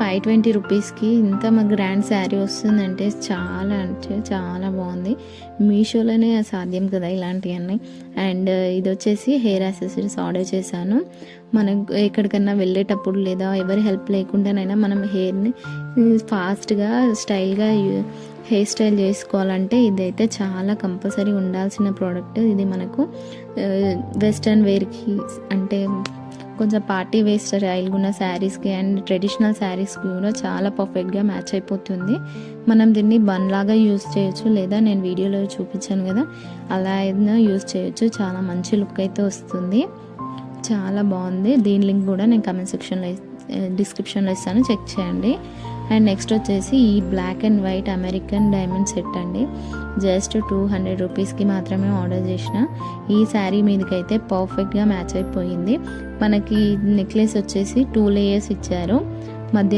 520 రూపీస్కి ఇంత మా గ్రాండ్ శారీ వస్తుందంటే చాలా అంటే చాలా బాగుంది. మీషోలోనే సాధ్యం కదా ఇలాంటివన్నీ. అండ్ ఇది వచ్చేసి హెయిర్ యాక్సెసరీస్ ఆర్డర్ చేశాను. మనం ఎక్కడికన్నా వెళ్ళేటప్పుడు లేదా ఎవరి హెల్ప్ లేకుండానైనా మనం హెయిర్ని ఫాస్ట్గా స్టైల్గా హెయిర్ స్టైల్ చేసుకోవాలంటే ఇదైతే చాలా కంపల్సరీ ఉండాల్సిన ప్రోడక్ట్. ఇది మనకు వెస్ట్రన్ వేర్కి అంటే కొంచెం పార్టీ వేర్ స్టైల్గా ఉన్న శారీస్కి అండ్ ట్రెడిషనల్ శారీస్కి కూడా చాలా పర్ఫెక్ట్గా మ్యాచ్ అయిపోతుంది. మనం దీన్ని బన్ లాగా యూజ్ చేయొచ్చు, లేదా నేను వీడియోలో చూపించాను కదా అలా అయినా యూజ్ చేయొచ్చు. చాలా మంచి లుక్ అయితే వస్తుంది, చాలా బాగుంది. దీని లింక్ కూడా నేను కమెంట్ సెక్షన్లో డిస్క్రిప్షన్లో ఇస్తాను, చెక్ చేయండి. అండ్ నెక్స్ట్ వచ్చేసి ఈ black and white American diamond set అండి. జస్ట్ 200 రూపీస్కి మాత్రమే ఆర్డర్ చేసిన. ఈ శారీ మీదకైతే పర్ఫెక్ట్గా మ్యాచ్ అయిపోయింది. మనకి నెక్లెస్ వచ్చేసి 2 లేయర్స్ ఇచ్చారు. మధ్య